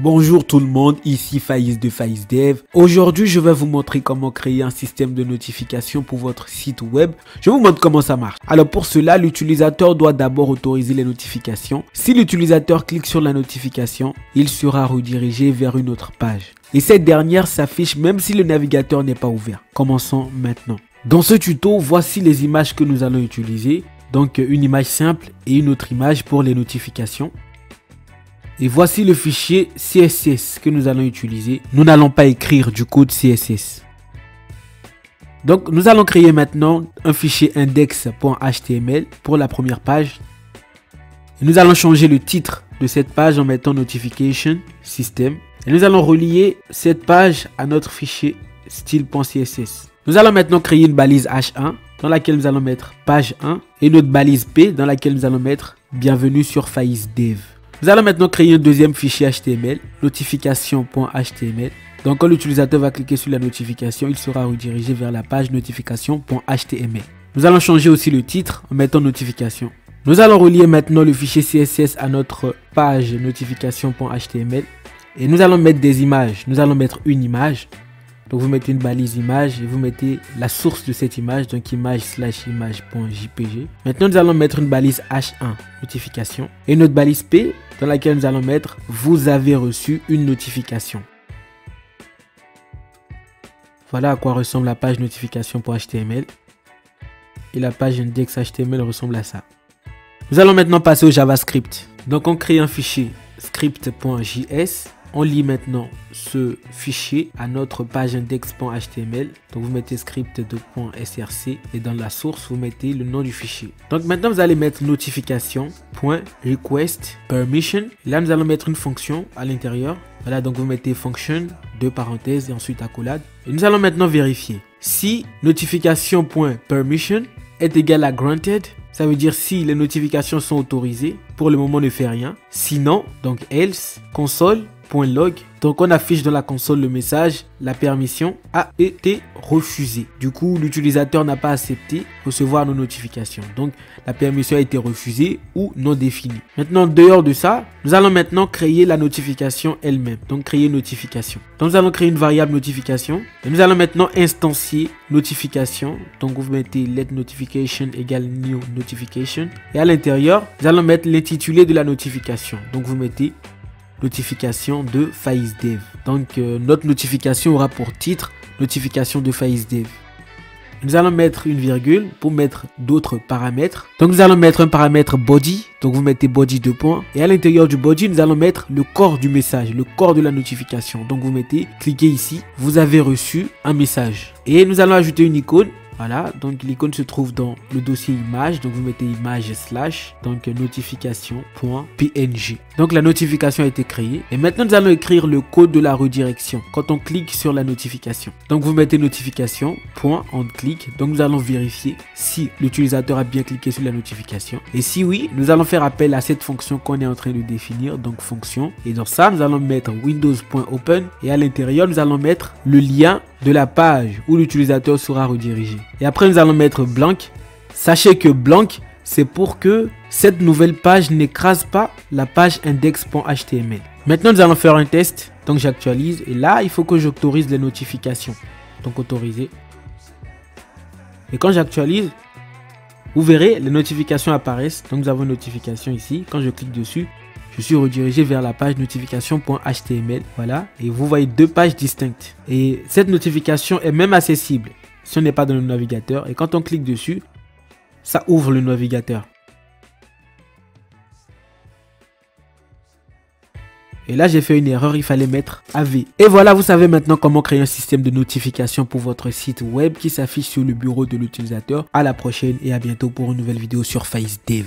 Bonjour tout le monde, ici Faiz de Faiz Dev. Aujourd'hui, je vais vous montrer comment créer un système de notification pour votre site web. Je vous montre comment ça marche. Alors pour cela, l'utilisateur doit d'abord autoriser les notifications. Si l'utilisateur clique sur la notification, il sera redirigé vers une autre page. Et cette dernière s'affiche même si le navigateur n'est pas ouvert. Commençons maintenant. Dans ce tuto, voici les images que nous allons utiliser. Donc une image simple et une autre image pour les notifications. Et voici le fichier CSS que nous allons utiliser. Nous n'allons pas écrire du code CSS. Donc nous allons créer maintenant un fichier index.html pour la première page. Et nous allons changer le titre de cette page en mettant notification system. Et nous allons relier cette page à notre fichier style.css. Nous allons maintenant créer une balise H1 dans laquelle nous allons mettre page 1 et notre balise P dans laquelle nous allons mettre bienvenue sur Faiz Dev. Nous allons maintenant créer un deuxième fichier HTML, notification.html. Donc quand l'utilisateur va cliquer sur la notification, il sera redirigé vers la page notification.html. Nous allons changer aussi le titre en mettant notification. Nous allons relier maintenant le fichier CSS à notre page notification.html. Et nous allons mettre des images. Nous allons mettre une image. Donc vous mettez une balise image et vous mettez la source de cette image, donc image/image.jpg. Maintenant nous allons mettre une balise H1 notification et notre balise P dans laquelle nous allons mettre vous avez reçu une notification. Voilà à quoi ressemble la page notification.html et la page index.html ressemble à ça. Nous allons maintenant passer au JavaScript. Donc on crée un fichier script.js. On lit maintenant ce fichier à notre page index.html. Donc vous mettez script.src et dans la source vous mettez le nom du fichier. Donc maintenant vous allez mettre notification.request_permission. Là nous allons mettre une fonction à l'intérieur. Voilà, donc vous mettez function, deux parenthèses et ensuite accolade. Et nous allons maintenant vérifier si notification.permission est égal à granted. Ça veut dire si les notifications sont autorisées. Pour le moment, on ne fait rien. Sinon, donc else console.log. Donc on affiche dans la console le message la permission a été refusée. Du coup, l'utilisateur n'a pas accepté recevoir nos notifications. Donc la permission a été refusée ou non définie. Maintenant, dehors de ça, nous allons maintenant créer la notification elle-même. Donc créer une notification. Donc nous allons créer une variable notification. Et nous allons maintenant instancier notification. Donc vous mettez let notification égale new notification. Et à l'intérieur, nous allons mettre l'intitulé de la notification. Donc vous mettez notification de Faiz Dev. Donc notre notification aura pour titre notification de Faiz Dev. Nous allons mettre une virgule pour mettre d'autres paramètres. Donc nous allons mettre un paramètre body. Donc vous mettez body 2 points. Et à l'intérieur du body, nous allons mettre le corps du message, le corps de la notification. Donc vous mettez, cliquez ici, vous avez reçu un message. Et nous allons ajouter une icône. Voilà, donc l'icône se trouve dans le dossier image, donc vous mettez image / donc notification.png. Donc la notification a été créée et maintenant nous allons écrire le code de la redirection quand on clique sur la notification. Donc vous mettez notification, point, on clique, donc nous allons vérifier si l'utilisateur a bien cliqué sur la notification et si oui, nous allons faire appel à cette fonction qu'on est en train de définir, donc fonction, et dans ça nous allons mettre windows.open et à l'intérieur nous allons mettre le lien de la page où l'utilisateur sera redirigé. Et après nous allons mettre blank. Sachez que blank c'est pour que cette nouvelle page n'écrase pas la page index.html. Maintenant nous allons faire un test. Donc j'actualise et là il faut que j'autorise les notifications. Donc autoriser. Et quand j'actualise, vous verrez les notifications apparaissent. Donc nous avons une notification ici. Quand je clique dessus, je suis redirigé vers la page notification.html. Voilà. Et vous voyez deux pages distinctes. Et cette notification est même accessible si on n'est pas dans le navigateur. Et quand on clique dessus, ça ouvre le navigateur. Et là, j'ai fait une erreur. Il fallait mettre AV. Et voilà, vous savez maintenant comment créer un système de notification pour votre site web qui s'affiche sur le bureau de l'utilisateur. À la prochaine et à bientôt pour une nouvelle vidéo sur Faiz Dev.